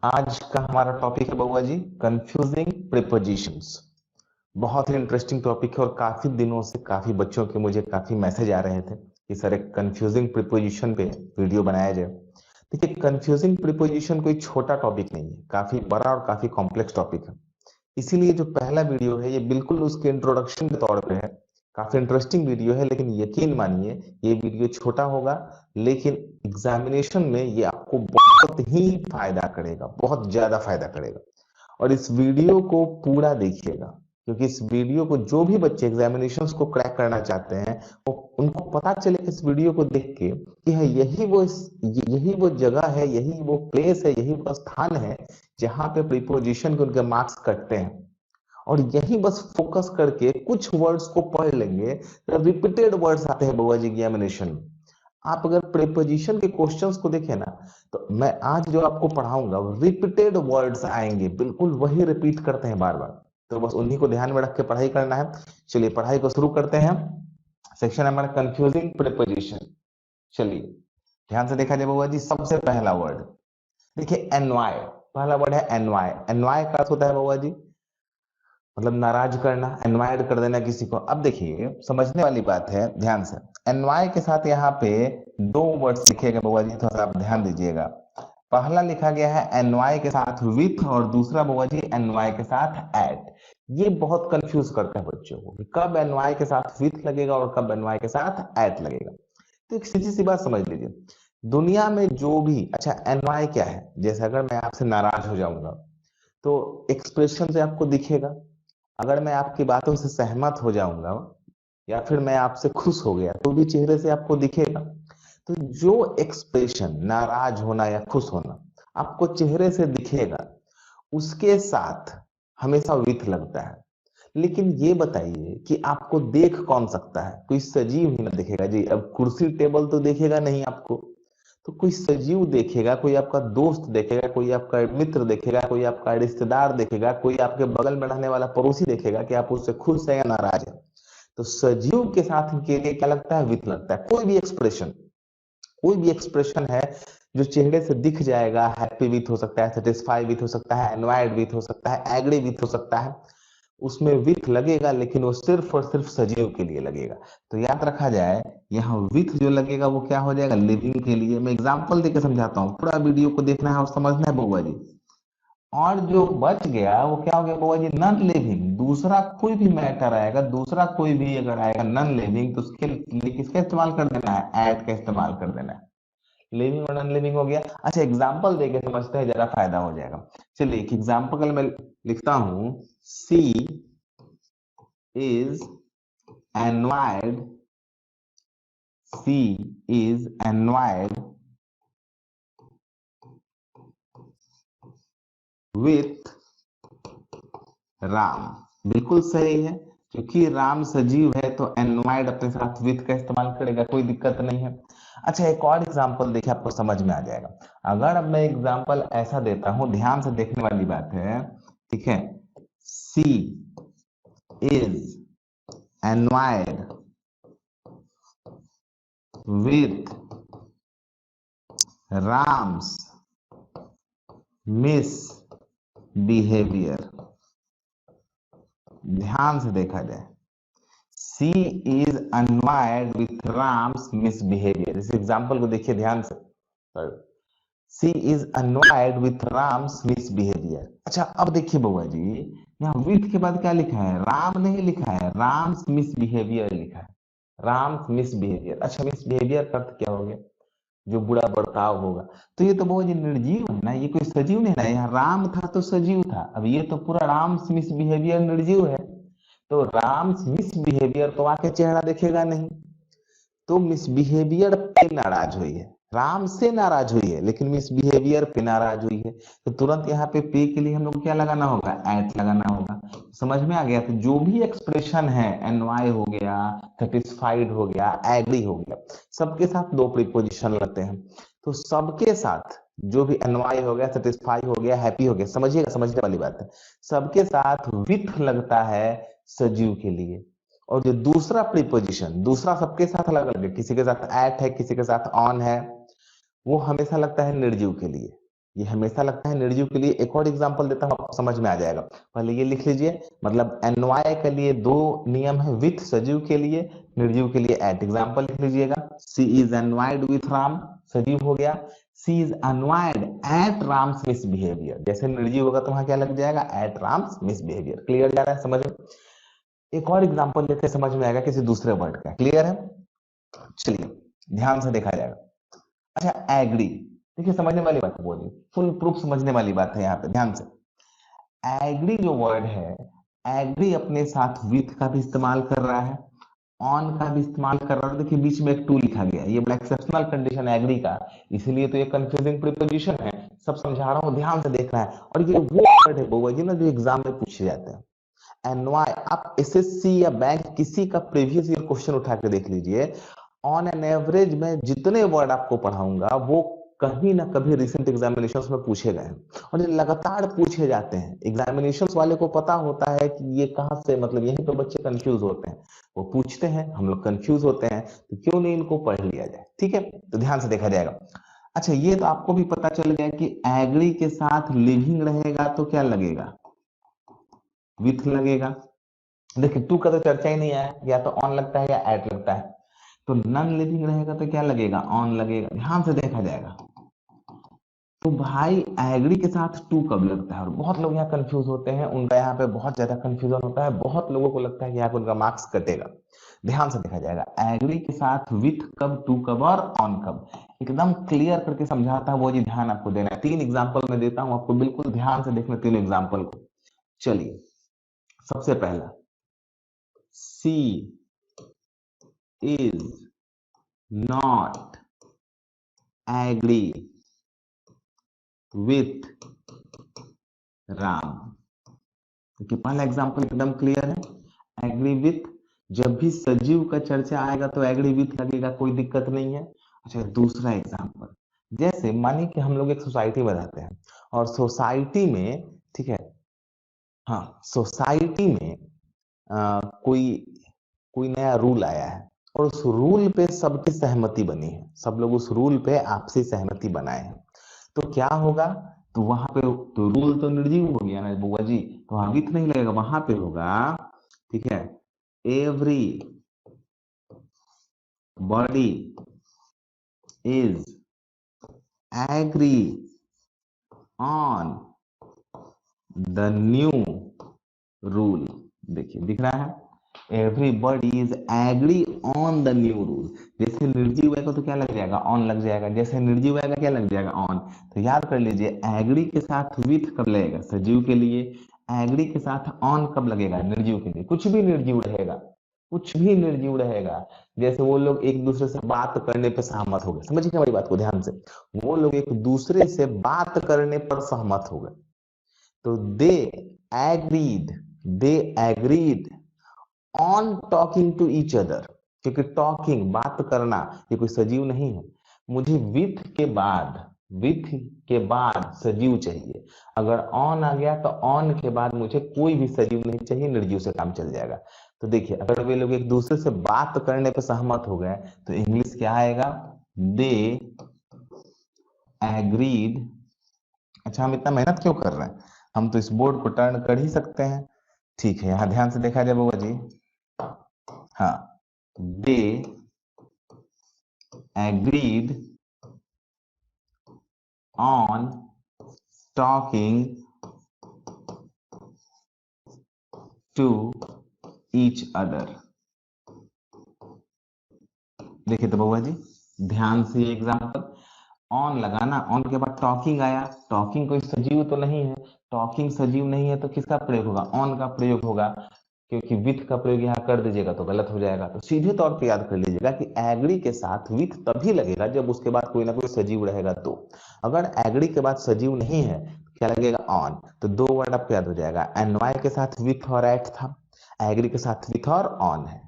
आज का हमारा टॉपिक है बउआ जी, कंफ्यूजिंग प्रीपोजिशंस। बहुत ही इंटरेस्टिंग टॉपिक है और काफी दिनों से काफी बच्चों के मुझे काफी मैसेज आ रहे थे कि सर एक कंफ्यूजिंग प्रीपोजिशन पे वीडियो बनाया जाए। देखिए, कंफ्यूजिंग प्रीपोजिशन कोई छोटा टॉपिक नहीं है, काफी बड़ा और काफी कॉम्प्लेक्स टॉपिक है। इसीलिए जो पहला वीडियो है ये बिल्कुल उसके इंट्रोडक्शन के तौर पे है। काफी इंटरेस्टिंग वीडियो है, लेकिन यकीन मानिए ये वीडियो छोटा होगा, लेकिन एग्जामिनेशन में ये आपको बहुत ही फायदा करेगा, बहुत ज्यादा फायदा करेगा। और इस वीडियो को पूरा देखिएगा, क्योंकि इस वीडियो को जो भी बच्चे एग्जामिनेशंस को क्रैक करना चाहते हैं वो उनको पता चले इस वीडियो को देख के कि है यही वो जगह है, यही वो प्लेस है, यही वो स्थान है जहां पे प्रीपोजिशन के उनके मार्क्स कटते हैं। और यही बस फोकस करके कुछ वर्ड्स को पढ़ लेंगे तो रिपीटेड वर्ड्स आते हैं बउआ जी एग्जामिनेशन में। आप अगर प्रीपोजिशन के क्वेश्चंस को देखें ना, तो मैं आज जो आपको पढ़ाऊंगा रिपीटेड वर्ड्स आएंगे, बिल्कुल वही रिपीट करते हैं बार बार। तो बस उन्हीं को ध्यान में रख के पढ़ाई करना है। चलिए पढ़ाई को शुरू करते हैं। सेक्शन हमारा कंफ्यूजिंग प्रीपोजिशन। चलिए ध्यान से देखा जाए बउआ जी, सबसे पहला वर्ड देखिए एनवाय। पहला वर्ड है एनवाय। एनवाय का अर्थ होता है बउआ जी मतलब नाराज करना, एनवायड कर देना किसी को। अब देखिए समझने वाली बात है, ध्यान से। एनवाय के साथ यहाँ पे दो वर्ड्स लिखे गए बउआ जी, थोड़ा सा आप ध्यान दीजिएगा। पहला लिखा गया है एनवाय के साथ विथ, और दूसरा बउआ जी एनवाय के साथ एट। ये बहुत कंफ्यूज करता है बच्चों को कि कब एनवाय के साथ विथ लगेगा और कब एनवाय के साथ एट लगेगा। तो एक सीधी सी बात समझ लीजिए, दुनिया में जो भी, अच्छा एनवाय क्या है, जैसे अगर मैं आपसे नाराज हो जाऊंगा तो एक्सप्रेशन से आपको दिखेगा। अगर मैं आपकी बातों से सहमत हो जाऊंगा या फिर मैं आपसे खुश हो गया तो भी चेहरे से आपको दिखेगा। तो जो एक्सप्रेशन नाराज होना या खुश होना आपको चेहरे से दिखेगा, उसके साथ हमेशा विथ लगता है। लेकिन ये बताइए कि आपको देख कौन सकता है? कोई सजीव ही ना दिखेगा जी। अब कुर्सी टेबल तो देखेगा नहीं आपको, तो कोई सजीव देखेगा, कोई आपका दोस्त देखेगा, कोई आपका मित्र देखेगा, कोई आपका रिश्तेदार देखेगा, कोई आपके बगल में रहने वाला पड़ोसी देखेगा कि आप उससे खुश है या नाराज है। तो सजीव के साथ के लिए क्या लगता है? विथ लगता है। कोई भी एक्सप्रेशन है जो चेहरे से दिख जाएगा, हैप्पी विथ हो सकता है, सेटिस्फाई विथ हो सकता है, एनवायर्ड विथ हो सकता है, एग्री विथ हो सकता है, उसमें विथ लगेगा, लेकिन वो सिर्फ और सिर्फ सजीव के लिए लगेगा। तो याद रखा जाए, यहाँ विथ जो लगेगा वो क्या हो जाएगा? लिविंग के लिए। मैं एग्जांपल देकर समझाता हूँ, पूरा वीडियो को देखना है और समझना है बउआ जी। और जो बच गया वो क्या हो गया बउआ जी? Non living. दूसरा कोई भी मैटर आएगा, दूसरा कोई भी अगर आएगा नॉन लिविंग, तो उसके लिए किसका इस्तेमाल कर देना है? एट का इस्तेमाल कर देना है। लिविंग और नॉन लिविंग हो गया। अच्छा एग्जाम्पल देके समझते हैं, जरा फायदा हो जाएगा। चलिए एक एग्जाम्पल मैं लिखता हूं, सी is annoyed, C is annoyed with Ram. बिल्कुल सही है, क्योंकि राम सजीव है तो annoyed अपने साथ with का इस्तेमाल करेगा, कोई दिक्कत नहीं है। अच्छा एक और एग्जाम्पल देखिए, आपको समझ में आ जाएगा। अगर अब मैं एग्जाम्पल ऐसा देता हूं, ध्यान से देखने वाली बात है, ठीक है। C is annoyed with Ram's misbehavior। ध्यान से देखा जाए, सी is unwired with Ram's misbehaviour. इस एग्जाम्पल को देखिए ध्यान से। सी is unwired with Ram's misbehaviour. अच्छा अब देखिए बउआ जी, यहाँ विथ के बाद क्या लिखा है? राम नहीं लिखा है, राम्स मिसबिहेवियर लिखा है। राम्स मिसबिहेवियर। अच्छा मिसबिहेवियर का अर्थ क्या हो गया? जो बुरा बर्ताव होगा। तो ये तो बहुत ही निर्जीव है ना, ये कोई सजीव नहीं ना। यहाँ राम था तो सजीव था, अब ये तो पूरा राम मिसबिहेवियर निर्जीव है। तो राम मिसबिहेवियर तो आके चेहरा देखेगा नहीं, तो मिसबिहेवियर पे नाराज हुई है, राम से नाराज हुई है, लेकिन मिसबिहेवियर पे नाराज हुई है। तो तुरंत यहाँ पे पे के लिए हम लोग क्या लगाना होगा? एट लगाना होगा। समझ में आ गया? तो जो भी एक्सप्रेशन है, एनवाय हो गया, सेटिस्फाइड हो गया, एग्री हो गया, सबके साथ दो प्रीपोजिशन लगते हैं। तो सबके साथ जो भी एनवाय हो गया, सेटिस्फाई हो गया, हैप्पी हो गया, समझिएगा, समझने वाली बात है, सबके साथ विथ लगता है सजीव के लिए। और जो दूसरा प्रीपोजिशन, दूसरा सबके साथ अलग अलग है, किसी के साथ एट है, किसी के साथ ऑन है, वो हमेशा लगता है निर्जीव के लिए। ये हमेशा लगता है निर्जीव के लिए। एक और एग्जांपल देता हूं, आपको समझ में आ जाएगा। पहले ये लिख लीजिए, मतलब एनवाय के लिए दो नियम है, विथ सजीव के लिए, निर्जीव के लिए एट। एग्जांपल लिख लीजिएगा, सी इज एनवाइड विथ राम, सजीव हो गया। सी इज अनवाइड एट राम्स मिसबिहेवियर, जैसे निर्जीव होगा तो वहां क्या लग जाएगा, एट राम्स मिसबिहेवियर। क्लियर जा रहा है समझ में? एक और एग्जांपल लेते समझ में आएगा किसी दूसरे वर्ड का। क्लियर है? चलिए ध्यान से देखा जाएगा। अच्छा एग्री, देखिए समझने वाली बात है, बोलिए फुल प्रूफ समझने वाली बात है यहाँ पे, ध्यान से। एग्री जो वर्ड है, एग्री अपने साथ विथ का भी इस्तेमाल कर रहा है, ऑन का भी इस्तेमाल कर रहा है। देखिए बीच में एक टू लिखा गया, ये बड़ा एक्सेप्शनल कंडीशन है एग्री का, इसलिए तो ये कंफ्यूजिंग प्रीपोजिशन है। सब समझा रहा हूँ, ध्यान से देखना है। और ये वो वर्ड है बउआ जी ना जो एग्जाम में पूछे जाते हैं। एनवाई, आप एसएससी या बैंक किसी का प्रीवियस ईयर क्वेश्चन उठा के देख लीजिए, ऑन एन एवरेज में जितने वर्ड आपको पढ़ाऊंगा वो कहीं ना कभी रिसेंट एग्जामिनेशंस में पूछे गए हैं, और ये लगातार पूछे जाते हैं। एग्जामिनेशंस वाले को पता होता है कि ये कहाँ से, मतलब यही तो बच्चे कंफ्यूज होते हैं, वो पूछते हैं, हम लोग कंफ्यूज होते हैं, तो क्यों नहीं इनको पढ़ लिया जाए। ठीक है, तो ध्यान से देखा जाएगा। अच्छा ये तो आपको भी पता चल गया कि एग्री के साथ लिविंग रहेगा तो क्या लगेगा, विथ लगेगा। देखिए टू का तो चर्चा ही नहीं आया, या तो ऑन लगता है या एट लगता है। तो नन लिविंग रहेगा तो क्या लगेगा, ऑन लगेगा। ध्यान से देखा जाएगा। तो भाई एग्री के साथ टू कब लगता है, और बहुत लोग यहाँ कंफ्यूज होते हैं, उनका यहाँ पे बहुत ज्यादा कंफ्यूजन होता है, बहुत लोगों को लगता है कि यहाँ पे उनका मार्क्स कटेगा। ध्यान से देखा जाएगा, एग्री के साथ विथ कब, टू कब और ऑन कब, एकदम क्लियर करके समझाता है वो जी, ध्यान आपको देना है। तीन एग्जाम्पल मैं देता हूँ आपको, बिल्कुल ध्यान से देखना तीनों एग्जाम्पल को। चलिए सबसे पहला, सी is not agree with Ram. देखिए पहला एग्जांपल एकदम क्लियर है, एग्री विथ। जब भी सजीव का चर्चा आएगा तो एग्री विथ लगेगा, कोई दिक्कत नहीं है। अच्छा दूसरा एग्जांपल, जैसे मानिए कि हम लोग एक सोसाइटी में रहते हैं, और सोसाइटी में, ठीक है, हाँ सोसाइटी में कोई कोई नया रूल आया है, और उस रूल पे सबकी सहमति बनी है, सब लोग उस रूल पे आपसी सहमति बनाए हैं। तो क्या होगा, तो वहां पे तो रूल तो निर्जीव हो गया ना बुआ जी, तो वहां विथ नहीं लगेगा, वहां पे होगा, ठीक है, everybody is agree on the new rule. देखिए दिख रहा है, everybody is agree on the new rule. जैसे निर्जीव आएगा तो क्या लग जाएगा, ऑन लग जाएगा। जैसे निर्जीव आएगा क्या लग जाएगा, ऑन। तो याद कर लीजिए, एग्री के साथ विथ कब लगेगा, सजीव के लिए। एग्री के साथ ऑन कब लगेगा, निर्जीव के लिए। कुछ भी निर्जीव रहेगा, कुछ भी निर्जीव रहेगा। जैसे वो लोग एक दूसरे से बात करने पर सहमत हो गए, समझिए हमारी बात को ध्यान से, वो लोग एक दूसरे से बात करने पर सहमत हो गए, तो agreed they agreed on talking to each other. क्योंकि टॉकिंग, बात करना, ये कोई सजीव नहीं है। मुझे विथ के बाद सजीव चाहिए। अगर ऑन आ गया तो ऑन के बाद मुझे कोई भी सजीव नहीं चाहिए, निर्जीव से काम चल जाएगा। तो देखिए अगर वे लोग एक दूसरे से बात करने पर सहमत हो गए तो इंग्लिश क्या आएगा, दे एग्रीड। अच्छा हम इतना मेहनत क्यों कर रहे हैं, हम तो इस बोर्ड को टर्न कर ही सकते हैं। ठीक है, यहाँ ध्यान से देखा जाए बाबा जी, हाँ, दे agreed on talking to each other। देखिए तो बउआ जी ध्यान से ये एग्जाम्पल, ऑन लगाना, ऑन के बाद टॉकिंग आया, टॉकिंग कोई सजीव तो नहीं है, टॉकिंग सजीव नहीं है तो किसका प्रयोग होगा, ऑन का प्रयोग होगा। क्योंकि विथ का प्रयोग यहाँ कर दीजिएगा तो गलत हो जाएगा। तो सीधे तौर पे याद कर लीजिएगा कि एग्री के साथ विथ तभी लगेगा जब उसके बाद कोई ना कोई सजीव रहेगा। तो अगर एग्री के बाद सजीव नहीं है क्या लगेगा, ऑन। तो दो वर्ड आपको याद हो जाएगा, एनवाई के साथ विथ और एट था, एग्री के साथ विथ और ऑन है।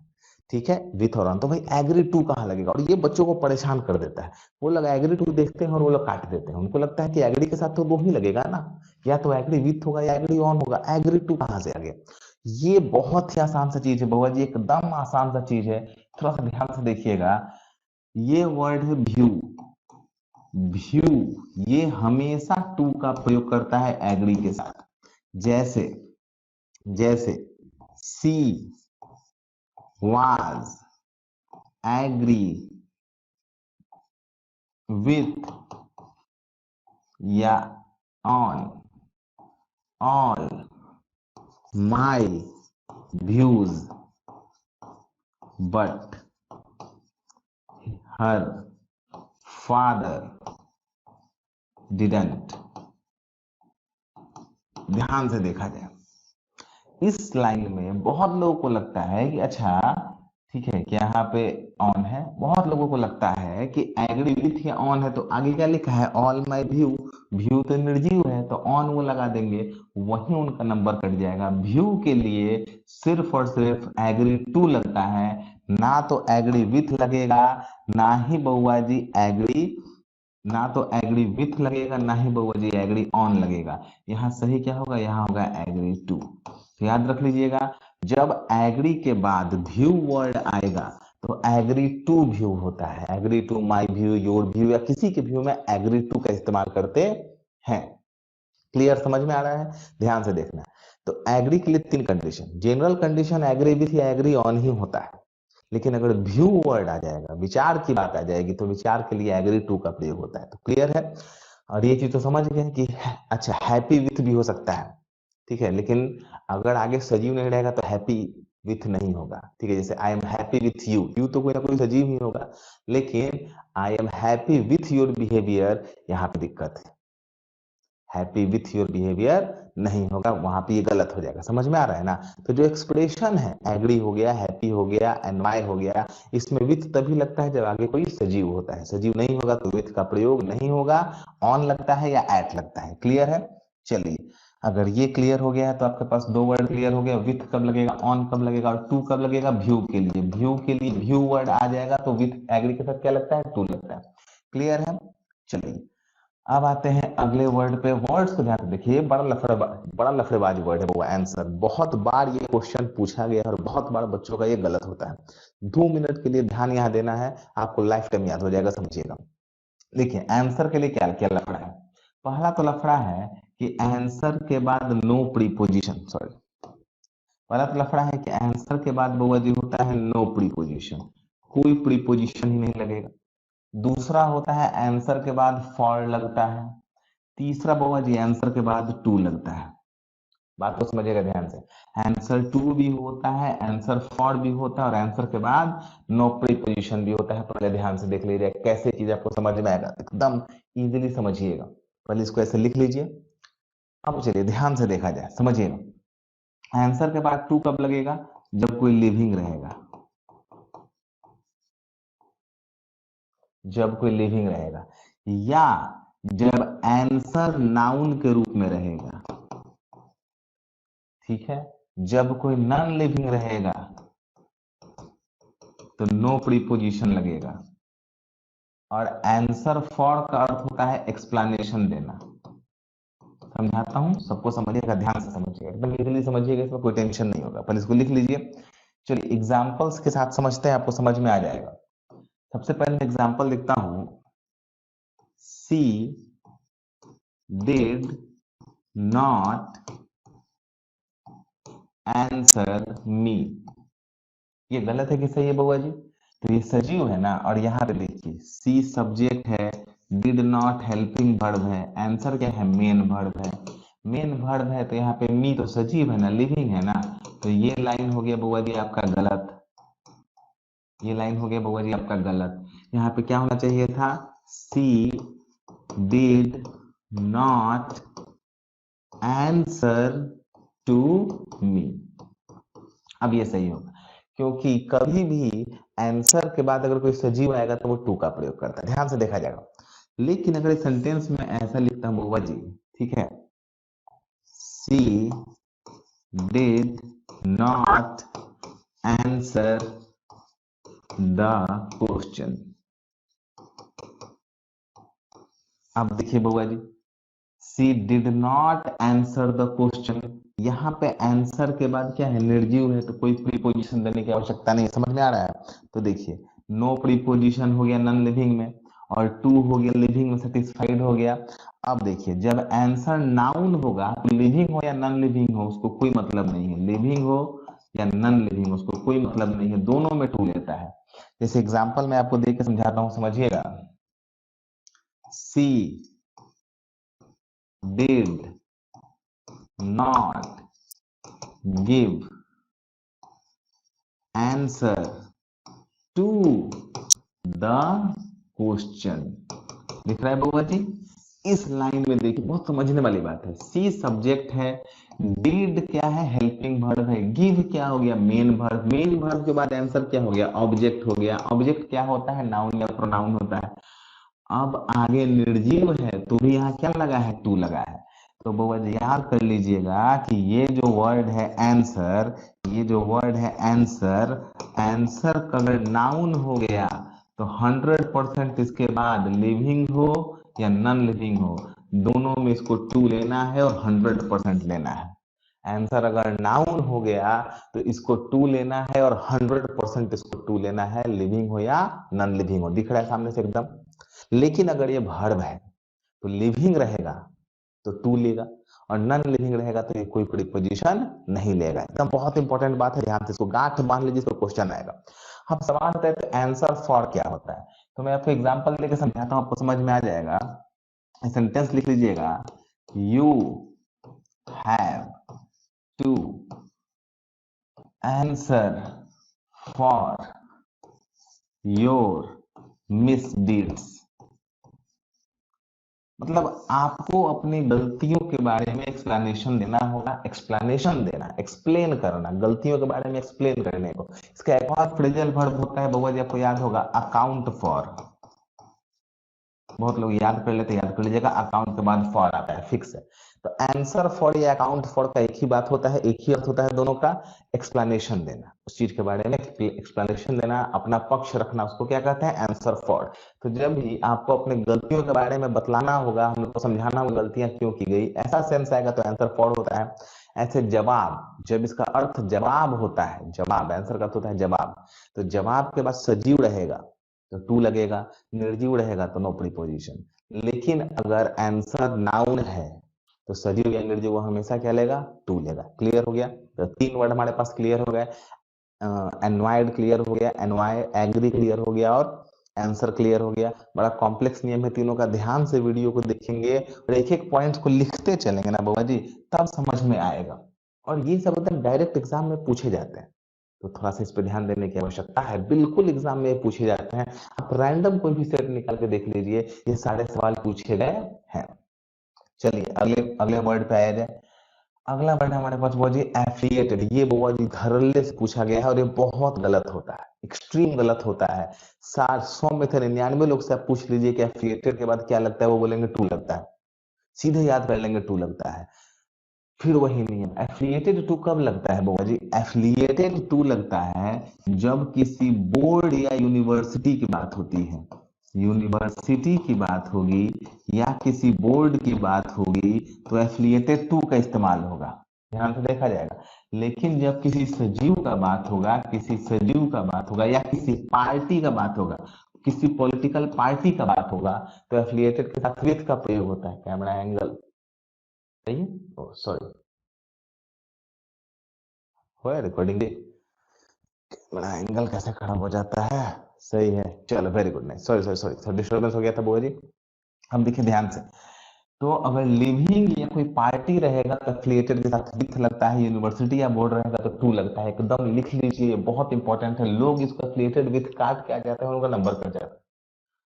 ठीक है, विथ और ऑन। तो भाई एग्री टू कहाँ लगेगा, और ये बच्चों को परेशान कर देता है। वो लोग एग्री टू देखते हैं और वो लोग काट देते हैं, उनको लगता है कि एग्री के साथ तो वो ही लगेगा ना, या तो एग्री विथ होगा या एग्री ऑन होगा, एग्री टू कहाँ से आ गया। ये बहुत ही आसान सा चीज है बउआ जी, एकदम आसान सा चीज है। थोड़ा सा ध्यान से देखिएगा, ये वर्ड है व्यू। व्यू ये हमेशा टू का प्रयोग करता है एग्री के साथ। जैसे जैसे सी वाज एग्री विथ या on all my views but her father didn't. ध्यान से देखा जाए, इस लाइन में बहुत लोगों को लगता है कि अच्छा ठीक है कि यहाँ पे ऑन है, बहुत लोगों को लगता है कि एग्री विथ या ऑन है तो आगे क्या लिखा है ऑल माई व्यू, व्यू तो निर्जीव है तो ऑन वो लगा देंगे, वहीं उनका नंबर कट जाएगा। व्यू के लिए सिर्फ और सिर्फ एग्री टू लगता है, ना तो एग्री विथ लगेगा, ना ही बउआ जी एग्री, ना तो एग्री विथ लगेगा, ना ही बउआ जी एग्री ऑन लगेगा। यहाँ सही क्या होगा, यहाँ होगा एग्री टू। तो याद रख लीजिएगा, जब एग्री के बाद व्यू वर्ड आएगा तो एग्री टू व्यू होता है। Agree to my view, your view या किसी के व्यू में एग्री टू का इस्तेमाल करते हैं। क्लियर, समझ में आ रहा है? ध्यान से देखना। तो एग्री के लिए तीन condition, general condition agree with या एग्री ऑन ही होता है, लेकिन अगर व्यू वर्ड आ जाएगा, विचार की बात आ जाएगी, तो विचार के लिए एग्री टू का प्रयोग होता है। तो क्लियर है? और ये चीज तो समझ गए कि अच्छा हैप्पी विथ भी हो सकता है, ठीक है, लेकिन अगर आगे सजीव नहीं रहेगा तो हैप्पी विथ नहीं होगा, ठीक है। जैसे I am happy with you, you तो कोई ना कोई सजीव ही होगा, लेकिन I am happy with your behaviour, यहाँ पे दिक्कत है, हैप्पी विथ योर बिहेवियर नहीं होगा, वहां पे ये गलत हो जाएगा। समझ में आ रहा है ना? तो जो एक्सप्रेशन है एग्री हो गया, हैप्पी हो गया, एनवाय हो गया, इसमें विथ तभी लगता है जब आगे कोई सजीव होता है, सजीव नहीं होगा तो विथ का प्रयोग नहीं होगा, ऑन लगता है या एट लगता है। क्लियर है? चलिए, अगर ये क्लियर हो गया है तो आपके पास दो वर्ड क्लियर हो गया, विथ कब लगेगा, ऑन कब लगेगा और टू कब लगेगा। व्यू के लिए, व्यू के लिए व्यू वर्ड आ जाएगा तो विथ एग्री के साथ क्या लगता है, टू लगता है। क्लियर है? चलिए, अब आते हैं अगले वर्ड पे। वर्ड्स को ध्यान से देखिए, बड़ा लफड़ेबाज वर्ड है वो आंसर। बहुत बार ये क्वेश्चन पूछा गया है और बहुत बार बच्चों का ये गलत होता है। 2 मिनट के लिए ध्यान यहाँ देना है, आपको लाइफ टाइम याद हो जाएगा, समझिएगा। देखिए आंसर के लिए क्या क्या लफड़ा है। पहला तो लफड़ा है कि आंसर के बाद नो प्रीपोजिशन, सॉरी, पहला तो लफड़ा है कि आंसर के बाद बउआ जी होता है नो प्रीपोजिशन, कोई प्रीपोजिशन ही नहीं लगेगा। दूसरा होता है आंसर के बाद फॉर लगता है। तीसरा बउआ जी आंसर के बाद टू लगता है। बात को समझिएगा ध्यान से, आंसर टू भी होता है, आंसर फॉर भी होता है और आंसर के बाद नो प्रीपोजिशन भी होता है। पहले ध्यान से देख लीजिए कैसे चीज आपको समझ में आएगा, एकदम इजीली समझिएगा। पहले इसको ऐसे लिख लीजिए। अब चलिए ध्यान से देखा जाए, समझिएगा। आंसर के बाद टू कब लगेगा, जब कोई लिविंग रहेगा, जब कोई लिविंग रहेगा, या जब आंसर नाउन के रूप में रहेगा, ठीक है। जब कोई नॉन लिविंग रहेगा तो नो प्रीपोजिशन लगेगा। और आंसर फॉर का अर्थ होता है एक्सप्लेनेशन देना। समझाता हूं, सबको समझिएगा, ध्यान से समझिएगा, एकदम इजीली समझिएगा, इसमें कोई टेंशन नहीं होगा। पहले इसको लिख लीजिए। चलिए एग्जांपल्स के साथ समझते हैं, आपको समझ में आ जाएगा। सबसे पहले एग्जांपल लिखता हूं, सी डिड नॉट आंसर मी। ये गलत है कि सही है बउआ जी? तो ये सजीव है ना, और यहाँ पे देखिए सी सब्जेक्ट है, डिड नॉट हेल्पिंग वर्ब है, आंसर क्या है, मेन वर्ब है। मेन वर्ब है तो यहाँ पे मी तो सजीव है ना, लिविंग है ना, तो ये लाइन हो गया बउआ जी आपका गलत। ये लाइन हो गया बउआ जी आपका गलत। यहाँ पे क्या होना चाहिए था, she did not answer to me. अब ये सही होगा, क्योंकि कभी भी आंसर के बाद अगर कोई सजीव आएगा तो वो टू का प्रयोग करता है, ध्यान से देखा जाएगा। लेकिन अगर इस सेंटेंस में ऐसा लिखता हूं बउआ जी, ठीक है, she did not answer the question. अब देखिए बउआ जी, she did not answer the question, यहाँ पे आंसर के बाद क्या है, निर्जीव है, तो कोई प्रीपोजिशन देने की आवश्यकता नहीं है। समझ में आ रहा है? तो देखिए नो प्रीपोजिशन हो गया नॉन लिविंग में, और टू हो गया लिविंग में सेटिस्फाइड हो गया। अब देखिए जब आंसर नाउन होगा तो लिविंग हो या नॉन लिविंग हो उसको कोई मतलब नहीं है, लिविंग हो या नॉन लिविंग उसको कोई मतलब नहीं है, दोनों में टू लेता है। जैसे एग्जांपल मैं आपको देकर समझाता हूं, समझिएगा। She did not give answer to the question. दिख रहा है बउआ जी? इस लाइन में देखिए बहुत समझने वाली बात है। सी सब्जेक्ट है, डीड क्या है, हेल्पिंग वर्ब है, गिव क्या हो गया, मेन वर्ब, मेन वर्ब के बाद आंसर क्या हो गया, ऑब्जेक्ट हो गया। ऑब्जेक्ट क्या होता है, नाउन या प्रोनाउन होता है। अब आगे निर्जीव है तो भी यहाँ क्या लगा है, टू लगा है। तो बउआ जी याद कर लीजिएगा कि ये जो वर्ड है आंसर, ये जो वर्ड है आंसर, आंसर का अगर नाउन हो गया तो 100% इसके बाद लिविंग हो या नॉन लिविंग हो दोनों में इसको टू लेना है और 100% लेना है। आंसर अगर नाउन हो गया तो इसको टू लेना है और 100% इसको टू लेना है, लिविंग हो या नॉन लिविंग हो। दिख रहा है सामने से एकदम। लेकिन अगर ये वर्ब है तो लिविंग रहेगा तो टू लेगा और नॉन लिविंग रहेगा तो ये कोई प्रीपोजिशन नहीं लेगा। एकदम बहुत इंपॉर्टेंट बात है, ध्यान से इसको गांठ बांध लीजिए, इसको क्वेश्चन आएगा। अब सवाल होता है तो आंसर फॉर क्या होता है, तो मैं आपको एग्जांपल देकर समझाता हूं, आपको समझ में आ जाएगा। सेंटेंस लिख लीजिएगा, you have to answer for your misdeeds. मतलब आपको अपनी गलतियों के बारे में एक्सप्लेनेशन देना होगा, एक्सप्लेनेशन देना, एक्सप्लेन करना, गलतियों के बारे में एक्सप्लेन करने को। इसका एक और फ्रेजल वर्ब होता है बउआ जी, आपको याद होगा, अकाउंट फॉर। बहुत लोग याद कर लेते, याद कर लीजिएगा, अकाउंट के बाद फॉर आता है, फिक्स है। तो आंसर फॉर या अकाउंट फॉर का एक ही बात होता है, एक ही अर्थ होता है दोनों का, एक्सप्लेनेशन देना, उस चीज के बारे में एक्सप्लेनेशन देना, अपना पक्ष रखना, उसको क्या कहते हैं, आंसर फॉर। तो जब भी आपको अपने गलतियों के बारे में बतलाना होगा, हम लोग को समझाना होगा गलतियां क्यों की गई, ऐसा सेंस आएगा तो आंसर फॉर होता है। ऐसे जवाब, जब इसका अर्थ जवाब होता है, जवाब आंसर का अर्थ होता है जवाब, तो जवाब के बाद सजीव रहेगा तो टू लगेगा, निर्जीव रहेगा तो नो प्रीपोजिशन। लेकिन अगर आंसर नाउन है तो सजीव या निर्जीव वो हमेशा क्या लेगा, टू लेगा। क्लियर हो गया? तो तीन वर्ड हमारे पास क्लियर हो गए, एनवायड क्लियर हो गया, एनवाय एग्री क्लियर हो गया और आंसर क्लियर हो गया। बड़ा कॉम्प्लेक्स नियम है तीनों का, ध्यान से वीडियो को देखेंगे और एक एक पॉइंट को लिखते चलेंगे ना बाबा जी, तब समझ में आएगा। और ये सब डायरेक्ट एग्जाम में पूछे जाते हैं, तो थोड़ा सा इस पर ध्यान देने की आवश्यकता है। बिल्कुल एग्जाम में पूछे जाते हैं, आप रैंडम कोई भी सेट निकाल के देख लीजिए, ये सारे सवाल पूछे गए हैं। चलिए अगले अगले वर्ड पे आया जाए। अगला वर्ड हमारे पास बुआ जी एफिलिएटेड। ये बुआ जी धड़ल्ले से पूछा गया है और ये बहुत गलत होता है, एक्सट्रीम गलत होता है। 100 में से 99 लोग से आप पूछ लीजिए कि एफिलिएटेड के बाद क्या लगता है, वो बोलेंगे टू लगता है, सीधे याद कर लेंगे टू लगता है। फिर वही नियम, एफिलिएटेड टू कब लगता है बुआ जी, एफिलिएटेड टू लगता है जब किसी बोर्ड या यूनिवर्सिटी की बात होती है, यूनिवर्सिटी की बात होगी या किसी बोर्ड की बात होगी तो एफिलिएटेड टू का इस्तेमाल होगा, ध्यान से देखा जाएगा। लेकिन जब किसी सजीव का बात होगा, किसी सजीव का बात होगा या किसी पार्टी का बात होगा, किसी पॉलिटिकल पार्टी का बात होगा तो एफिलिएटेड के साथ विथ का प्रयोग होता है। कैमरा एंगल सही है, ओ सॉरी, हो रिकॉर्डिंग दे, बड़ा एंगल कैसे खराब हो जाता है। सही है, चलो वेरी गुड, नहीं सॉरी सॉरी सॉरी, डिस्टर्बेंस हो गया था बुआ जी। हम देखिए ध्यान से, तो अगर लिविंग या कोई पार्टी रहेगा तो एफिलिएटेड के साथ विथ लगता है, यूनिवर्सिटी या बोर्ड रहेगा तो टू लगता है। एकदम लिख लीजिए, बहुत इंपॉर्टेंट है। लोग इसको एफिलिएटेड विथ काट के आ जाते हैं, उनका नंबर कट जाता है।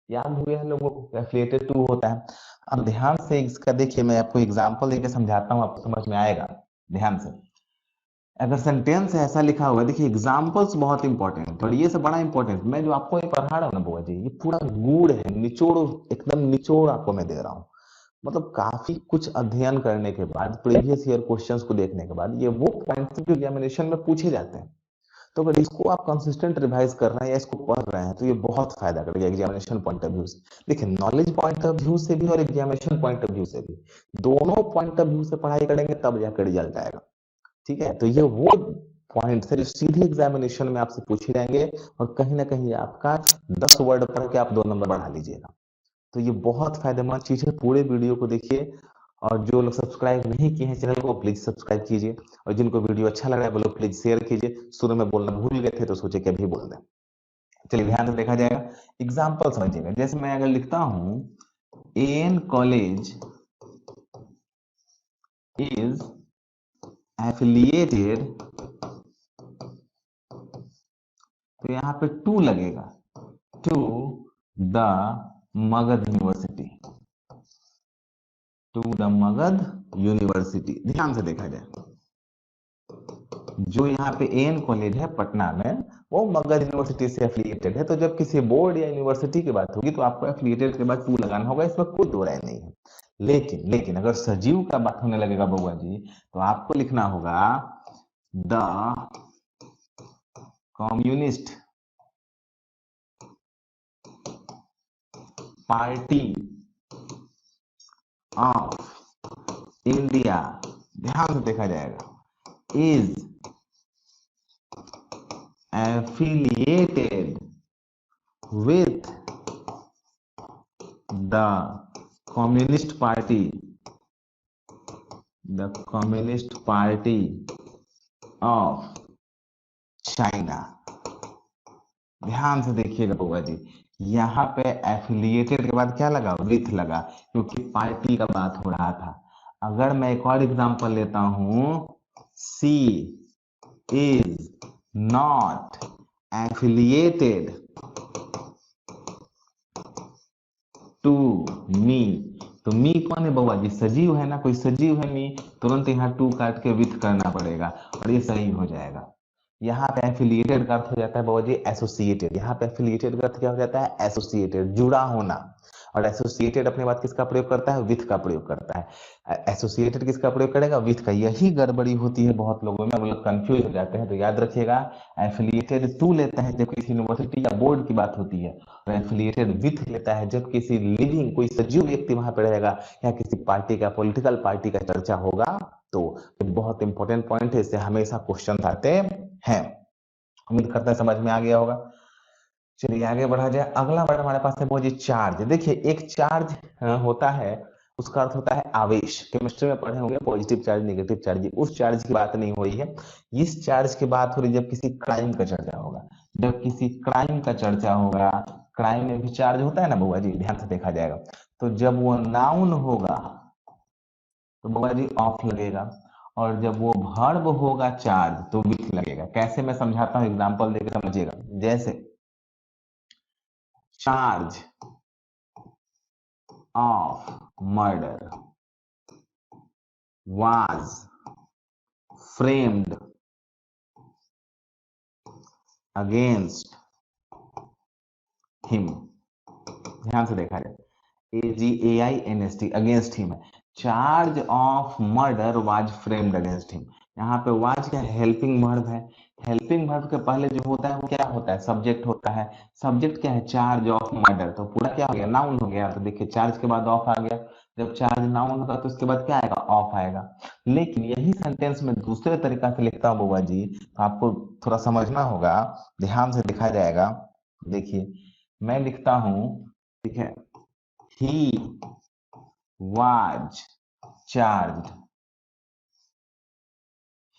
याद हो गया है लोगों को, एफिलिएटेड टू होता है। अब ध्यान से इसका देखिए, मैं आपको एग्जाम्पल देकर समझाता हूँ, आपको समझ में आएगा। ध्यान से, अगर सेंटेंस ऐसा लिखा हुआ है, देखिए एग्जांपल्स बहुत इंपॉर्टेंट और ये सब बड़ा इंपॉर्टेंट, मैं जो आपको ये पढ़ा रहा हूँ ना बुआ जी, ये पूरा गूढ़ है, निचोड़, एकदम निचोड़ आपको मैं दे रहा हूँ। मतलब काफी कुछ अध्ययन करने के बाद, प्रीवियस ईयर क्वेश्चंस को देखने के बाद, ये वो पॉइंट्स जो एग्जामिनेशन में पूछे जाते हैं। तो अगर इसको आप कंसिस्टेंट रिवाइज कर रहे हैं या इसको पढ़ रहे हैं तो ये बहुत फायदा करेगा एग्जामिनेशन पॉइंट ऑफ व्यू से। देखिए नॉलेज पॉइंट ऑफ व्यू से भी और एग्जामिनेशन पॉइंट ऑफ व्यू से भी, दोनों पॉइंट ऑफ व्यू से पढ़ाई करेंगे तब जाकर रिजल्ट आएगा। ठीक है, तो ये वो पॉइंट है जो सीधे एग्जामिनेशन में आपसे पूछे जाएंगे और कहीं ना कहीं आपका 10 वर्ड पढ़ के आप 2 नंबर बढ़ा लीजिएगा। तो ये बहुत फायदेमंद चीज है, पूरे वीडियो को देखिए। और जो लोग सब्सक्राइब नहीं किए हैं चैनल को, प्लीज सब्सक्राइब कीजिए, और जिनको वीडियो अच्छा लग रहा है वो लोग प्लीज शेयर कीजिए। शुरू में बोलना भूल गए थे तो सोचे कि अभी बोल दें। चलिए ध्यान से देखा जाएगा, एग्जाम्पल समझिएगा। जैसे मैं अगर लिखता हूं एन कॉलेज इज एफिलिएटेड, तो यहाँ पे टू लगेगा, to the Magadh university, to the Magadh university. ध्यान से देखा जाए, जो यहाँ पे एन कॉलेज है पटना में, वो मगध यूनिवर्सिटी से एफिलिएटेड है। तो जब किसी बोर्ड या यूनिवर्सिटी की बात होगी तो आपको एफिलिएटेड के बाद टू लगाना होगा, इसमें कोई दो राय नहीं है। लेकिन लेकिन अगर सजीव का बात होने लगेगा बउआ जी, तो आपको लिखना होगा the communist party of India, ध्यान से देखा जाएगा, is affiliated with the communist party, the communist party of China. ध्यान से देखिएगा बउआ जी, यहाँ पे एफिलिएटेड के बाद क्या लगा, विथ लगा, क्योंकि पार्टी का बात हो रहा था। अगर मैं एक और एग्जांपल लेता हूं, she is not affiliated to me, तो मी कौन है बउआ जी, सजीव है ना, कोई सजीव है मी, तुरंत यहाँ टू काट के विथ करना पड़ेगा और ये सही हो जाएगा। यहाँ पे एफिलिएटेड का अर्थ हो जाता है बाबा जी एसोसिएटेड, यहाँ पे एफिलिएटेड का अर्थ क्या हो जाता है, एसोसिएटेड, जुड़ा होना। और एसोसिएटेड अपने बात किसका प्रयोग करता है, विथ का प्रयोग करता है। एसोसिएटेड किसका प्रयोग करेगा, विथ का। यही गड़बड़ी होती है बहुत लोगों में, वो लोग कंफ्यूज हो जाते हैं। तो याद रखिएगा, एफिलिएटेड टू लेता है जब किसी यूनिवर्सिटी या बोर्ड की बात होती है, और एफिलिएटेड विथ लेता है जब किसी लिविंग कोई सजीव व्यक्ति वहां पे रहेगा, या किसी पार्टी का, पॉलिटिकल पार्टी का चर्चा होगा। तो बहुत इंपॉर्टेंट पॉइंट है, इससे हमेशा क्वेश्चन आते हैं। उम्मीद करते हैं समझ में आ गया होगा। चलिए आगे बढ़ा जाए। अगला वर्ड हमारे पास है वो जी चार्ज। देखिए एक चार्ज होता है, उसका अर्थ होता है आवेश। केमिस्ट्री में पढ़े होंगे पॉजिटिव चार्ज, नेगेटिव चार्ज। उस चार्ज की बात नहीं हो रही है, इस चार्ज की बात हो रही जब किसी क्राइम का चर्चा होगा, जब किसी क्राइम का चर्चा होगा। क्राइम में भी चार्ज होता है ना बुआ जी, ध्यान से देखा जाएगा। तो जब वो नाउन होगा तो बुआ जी ऑफ लगेगा, और जब वो वर्ब होगा चार्ज तो विथ लगेगा। कैसे, मैं समझाता हूँ, एग्जांपल देकर समझिएगा। जैसे charge of murder was framed against him। ध्यान से देखा जाए, AGAINST, अगेंस्ट हिम है। Charge of murder was framed against him. यहाँ पे वाज क्या है, हेल्पिंग वर्ब है। हेल्पिंग वर्ब के पहले जो होता है वो क्या होता है, सब्जेक्ट होता है। सब्जेक्ट क्या है, चार्ज ऑफ मर्डर, तो पूरा क्या हो गया, नाउन हो गया। तो देखिए चार्ज के बाद ऑफ आ गया, जब चार्ज नाउन होगा तो उसके बाद क्या आएगा, ऑफ आएगा। लेकिन यही सेंटेंस में दूसरे तरीका से लिखता हूँ बुआ जी, तो आपको थोड़ा समझना होगा, ध्यान से लिखा जाएगा। देखिए मैं लिखता हूं, ठीक है, he was charged,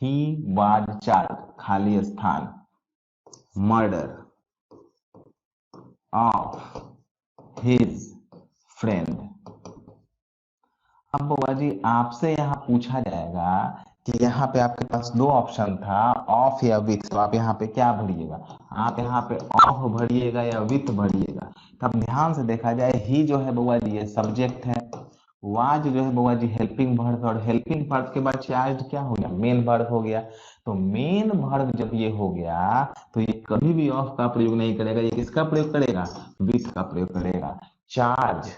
he was charged, खाली स्थान, murder of his friend। अब बुआ जी आपसे यहाँ पूछा जाएगा कि यहाँ पे आपके पास दो ऑप्शन था, ऑफ या विथ, तो आप यहाँ पे क्या भरिएगा, आप यहाँ पे ऑफ भरिएगा या विथ भरिएगा। तब ध्यान से देखा जाए, ही जो है बुआ जी ये सब्जेक्ट है, वाज जो है बुआ जी हेल्पिंग वर्ब, और हेल्पिंग वर्ब के बाद चार्ज क्या हो गया, मेन वर्ब हो गया। तो मेन वर्ब जब ये हो गया तो ये कभी भी ऑफ का प्रयोग नहीं करेगा, ये किसका प्रयोग करेगा, विथ का प्रयोग करेगा। चार्ज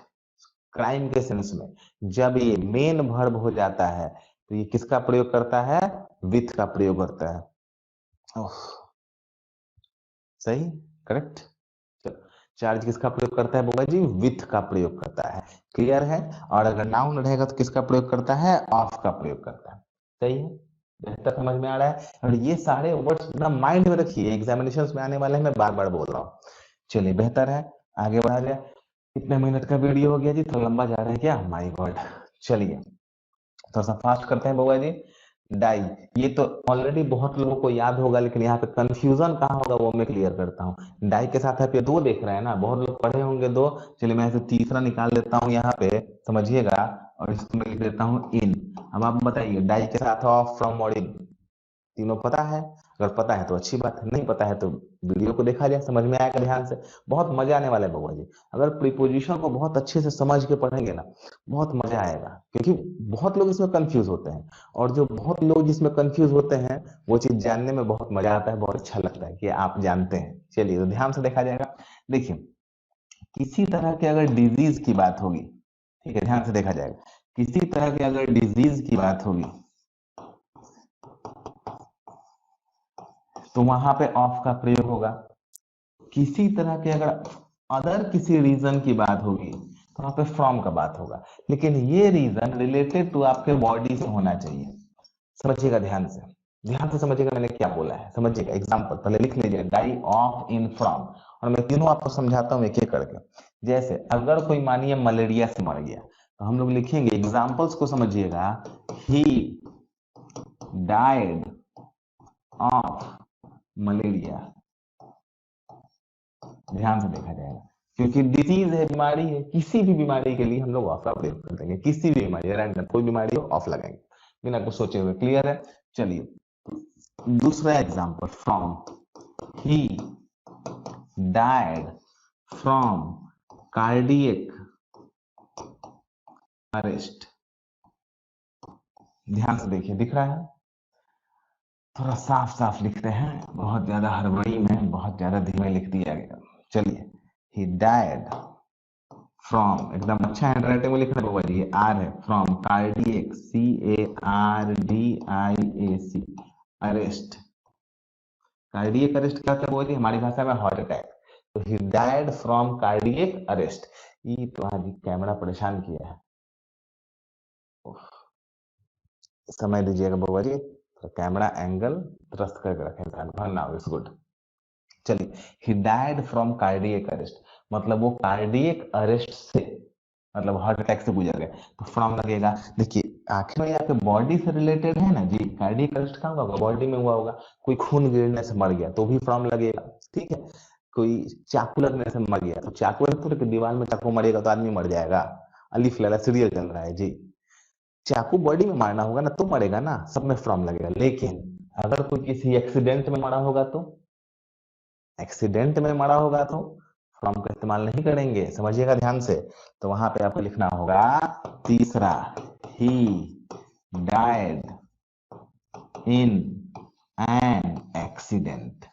क्राइम के सेंस में जब ये मेन वर्ब हो जाता है तो ये किसका प्रयोग करता है, विथ का प्रयोग करता है। ओह, सही, करेक्ट। चार्ज किसका प्रयोग करता है बुआ जी, विथ का प्रयोग करता है। क्लियर है। और अगर नाउन रहेगा तो किसका प्रयोग करता है, ऑफ का प्रयोग करता है। सही है, बेहतर समझ में आ रहा है। और ये सारे वर्ड्स पूरा माइंड में रखिए, एग्जामिनेशन में आने वाले हैं, मैं बार बार बोल रहा हूँ। चलिए बेहतर है, आगे बढ़ा जाए। कितने मिनट का वीडियो हो गया जी? थोड़ा लंबा जा रहा है क्या? My God. चलिए थोड़ा सा फास्ट करते हैं बउआ जी। डाई, ये तो ऑलरेडी बहुत लोगों को याद होगा, लेकिन यहाँ पे कंफ्यूजन कहाँ होगा वो मैं क्लियर करता हूँ। डाई के साथ आप ये दो देख रहे हैं ना, बहुत लोग पढ़े होंगे दो। चलिए मैं ऐसे तीसरा निकाल देता हूँ यहाँ पे, समझिएगा, और इसको मैं लिख देता हूँ इन। अब आप बताइए, डाई के साथ ऑफ, फ्रॉम और इन, तीनों पता है? अगर पता है तो अच्छी बात है, नहीं पता है तो वीडियो को देखा जाए, समझ में आएगा ध्यान से। बहुत मजा आने वाला है बउआ जी, अगर प्रीपोजिशन को बहुत अच्छे से समझ के पढ़ेंगे ना, बहुत मजा आएगा। क्योंकि बहुत लोग इसमें कंफ्यूज होते हैं, और जो बहुत लोग जिसमें कंफ्यूज होते हैं, वो चीज जानने में बहुत मजा आता है, बहुत अच्छा लगता है कि आप जानते हैं। चलिए तो ध्यान से देखा जाएगा। देखिए, किसी तरह के अगर डिजीज की बात होगी, ठीक है, ध्यान से देखा जाएगा, किसी तरह की अगर डिजीज की बात होगी तो वहां पे ऑफ का प्रयोग होगा। किसी तरह के अगर अदर किसी रीजन की बात होगी तो वहां पे फ्रॉम का बात होगा। लेकिन ये रीजन रिलेटेड टू आपके बॉडी से होना चाहिए। समझिएगा ध्यान से, ध्यान से समझिएगा मैंने क्या बोला है, समझिएगा। एग्जांपल पहले लिख लीजिए, डाई ऑफ इन फ्रॉम, और मैं तीनों आपको समझाता हूँ एक एक करके। जैसे अगर कोई मानिए मलेरिया से मर गया, तो हम लोग लिखेंगे, एग्जांपल्स को समझिएगा, ही डाइड ऑफ मलेरिया। ध्यान से देखा जाएगा, क्योंकि डिजीज है, बीमारी है, किसी भी बीमारी के लिए हम लोग ऑफ का प्रयोग कर देंगे। किसी भी बीमारी, रैंडम कोई बीमारी हो, ऑफ लगाएंगे बिना कुछ सोचे हुए। क्लियर है? चलिए दूसरा example, from, he died from cardiac arrest. ध्यान से देखिए, दिख रहा है? थोड़ा साफ साफ लिखते हैं, बहुत ज्यादा हड़बड़ी में बहुत ज्यादा धीमे लिख दिया गया। चलिए, ही डाइड फ्रॉम, एकदम अच्छा हैंड राइटिंग में लिखना होगा जी, आर है, from cardiac, CARDIAC arrest. Cardiac arrest क्या क्या बोलिए हमारी भाषा में? Heart attack. तो he died from cardiac arrest. ये तो आज कैमरा परेशान किया है, समय दीजिएगा बउआ जी, तो कैमरा एंगल ट्रस्ट करके रखें। Now it's good. चलिए, he died from cardiac arrest, मतलब वो कार्डियक अरेस्ट से, मतलब हार्ट अटैक से गुजर गए, तो फ्रॉम लगेगा। देखिए आखिर में आपके बॉडी से रिलेटेड है ना जी, कार्डियक अरेस्ट कहाँ होगा? बॉडी में हुआ होगा। कोई खून गिरने से मर गया तो भी फ्रॉम लगेगा, ठीक है। कोई चाकू लगने से मर गया, तो चाकू थोड़े कि दीवार में चाकू मरेगा तो आदमी मर जाएगा। अलिफ लैला सीरियल चल रहा है जी, चाकू बॉडी में मारना होगा ना तो मरेगा ना, सब में फ्रॉम लगेगा। लेकिन अगर कोई किसी एक्सीडेंट में मरा होगा तो, एक्सीडेंट में मरा होगा तो फ्रॉम का इस्तेमाल नहीं करेंगे, समझिएगा ध्यान से। तो वहां पे आपको लिखना होगा तीसरा, he died in an accident.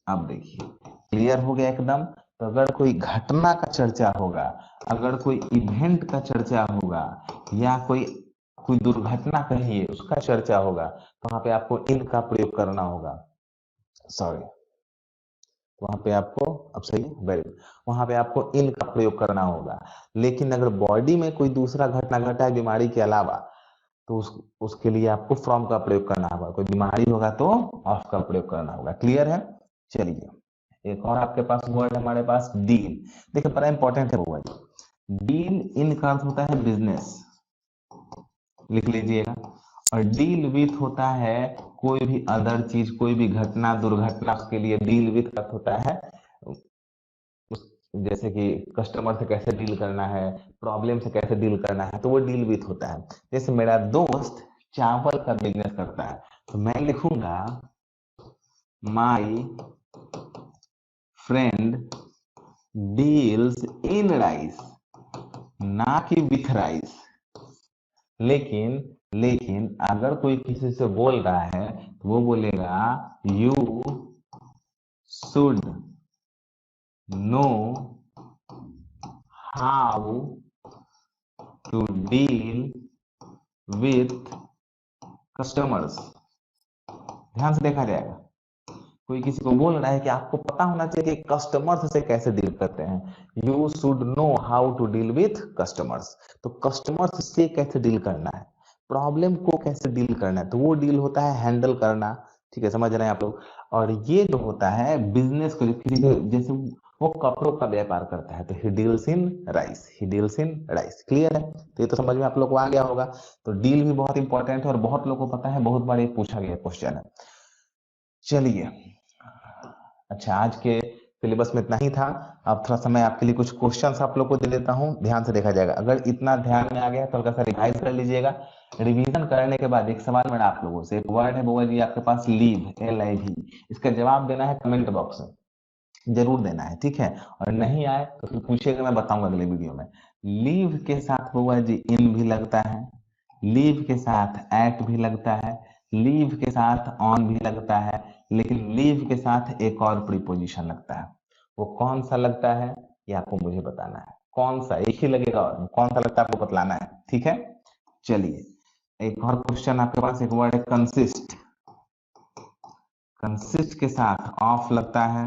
अब देखिए क्लियर हो गया एकदम। तो अगर कोई घटना का चर्चा होगा, अगर कोई इवेंट का चर्चा होगा, या कोई कोई दुर्घटना कहिए उसका चर्चा होगा, तो वहां पे आपको इन का प्रयोग करना होगा। सॉरी, वहां पे आपको, अब सही है, वेरी गुड, वहां पे आपको इन का प्रयोग करना होगा। लेकिन अगर बॉडी में कोई दूसरा घटना घटा है बीमारी के अलावा, तो उसके लिए आपको फ्रॉम का प्रयोग करना होगा। कोई बीमारी होगा तो ऑफ का प्रयोग करना होगा। क्लियर है? चलिए एक और आपके पास वर्ड हमारे पास, डील। देखिए बड़ा इंपॉर्टेंट है वो वर्ड। डील इन का अर्थ होता है बिजनेस, लिख लीजिएगा। और डील विथ होता है कोई भी अदर चीज, कोई भी घटना दुर्घटना, उसके लिए डील विथ का अर्थ होता है जैसे कि कस्टमर से कैसे डील करना है, प्रॉब्लम से कैसे डील करना है, तो वो डील विथ होता है। जैसे मेरा दोस्त चावल का बिजनेस करता है, तो मैं लिखूंगा my friend deals in rice, ना कि विथ राइस। लेकिन लेकिन अगर कोई किसी से बोल रहा है तो वो बोलेगा you should know how to deal with customers. ध्यान से देखा जाएगा, कोई किसी को बोल रहा है कि आपको पता होना चाहिए कि कस्टमर्स से कैसे डील करते हैं। You should know how to deal with customers, तो कस्टमर्स से कैसे डील करना है, प्रॉब्लम को कैसे डील करना है, तो वो डील होता है हैंडल करना। ठीक है, समझ रहे हैं आप लोग। और ये जो होता है बिजनेस को, किसी को जैसे वो कपड़ों का व्यापार करता है, तो he deals in rice, he deals in rice. Clear है? तो ये तो समझ में आप लोग को आ गया होगा। तो डील भी बहुत इंपॉर्टेंट है और बहुत लोगों को पता है, बहुत बार ये पूछा गया क्वेश्चन है। चलिए, अच्छा आज के सिलेबस में इतना ही था। अब थोड़ा समय आपके लिए कुछ क्वेश्चंस आप लोग को दे देता हूं, ध्यान से देखा जाएगा। अगर इतना ध्यान में आ गया तो हल्का सा रिवाइज कर लीजिएगा। रिवीजन करने के बाद एक सवाल मेरा आप लोगों से, एक वर्ड है बुआ जी आपके पास, लीव, LIV। इसका जवाब देना है कमेंट बॉक्स में, जरूर देना है, ठीक है? और नहीं आए तो फिर पूछिएगा, मैं बताऊंगा अगले वीडियो में। लीव के साथ बुआ जी इन भी लगता है, लीव के साथ एट भी लगता है, लीव के साथ ऑन भी लगता है, लेकिन लीव के साथ एक और प्रीपोजिशन लगता है। वो कौन सा लगता है ये आपको मुझे बताना है। कौन सा? एक ही लगेगा और कौन सा लगता है आपको बतलाना है, ठीक है? चलिए, एक और क्वेश्चन आपके पास, एक वर्ड है कंसिस्ट। कंसिस्ट के साथ ऑफ लगता है,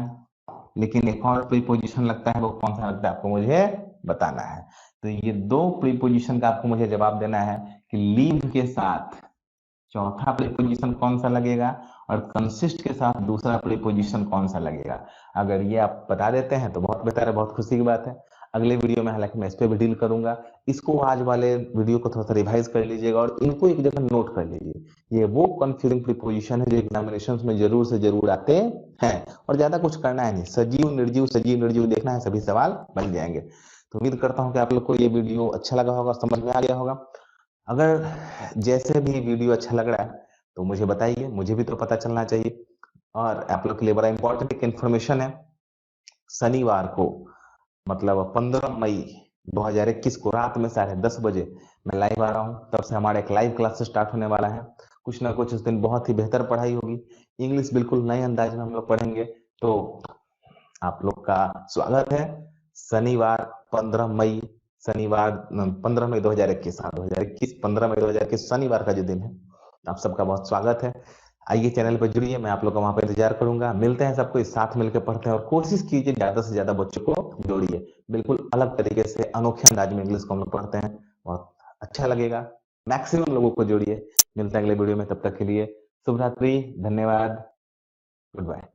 लेकिन एक और प्रीपोजिशन लगता है, वो कौन सा लगता है आपको मुझे बताना है। तो ये दो प्रीपोजिशन का आपको मुझे जवाब देना है कि लीव के साथ चौथा प्रीपोजिशन कौन सा लगेगा और कंसिस्ट के साथ दूसरा प्रीपोजिशन कौन सा लगेगा। अगर ये आप बता देते हैं तो बहुत बेहतर है, बहुत खुशी की बात है। अगले वीडियो में हालांकि मैं इस पे भी डील करूंगा। इसको आज वाले वीडियो को थोड़ा सा रिवाइज कर लीजिएगा और इनको एक जगह नोट कर लीजिए। ये वो कंफ्यूजिंग प्रीपोजिशन है जो एग्जामिनेशन में जरूर से जरूर आते हैं, और ज्यादा कुछ करना है नहीं, सजीव निर्जीव देखना है, सभी सवाल बन जाएंगे। तो उम्मीद करता हूँ कि आप लोग को ये वीडियो अच्छा लगा होगा, समझ में आ गया होगा। अगर जैसे भी वीडियो अच्छा लग रहा है तो मुझे बताइए, मुझे भी तो पता चलना चाहिए। और आप लोग के लिए बड़ा इंपॉर्टेंट एक इन्फॉर्मेशन है, शनिवार को मतलब 15 मई 2021 को रात में 10:30 बजे मैं लाइव आ रहा हूँ। तब से हमारा एक लाइव क्लास स्टार्ट होने वाला है। कुछ ना कुछ उस दिन बहुत ही बेहतर पढ़ाई होगी, इंग्लिश बिल्कुल नए अंदाज में हम लोग पढ़ेंगे। तो आप लोग का स्वागत है शनिवार 15 मई, शनिवार 15 मई 2021, हाँ 2021 15 मई 2021 शनिवार का जो दिन है, आप सबका बहुत स्वागत है। आइए चैनल पर जुड़िए, मैं आप लोग का वहां पर इंतजार करूंगा। मिलते हैं, सबको इस साथ मिलकर पढ़ते हैं और कोशिश कीजिए ज्यादा से ज्यादा बच्चों को जोड़िए। बिल्कुल अलग तरीके से अनोखे अंदाज में इंग्लिश को हम लोग पढ़ते हैं, बहुत अच्छा लगेगा। मैक्सिमम लोगों को जोड़िए। मिलते हैं अगले वीडियो में, तब तक के लिए शुभ रात्रि, धन्यवाद, गुड बाय।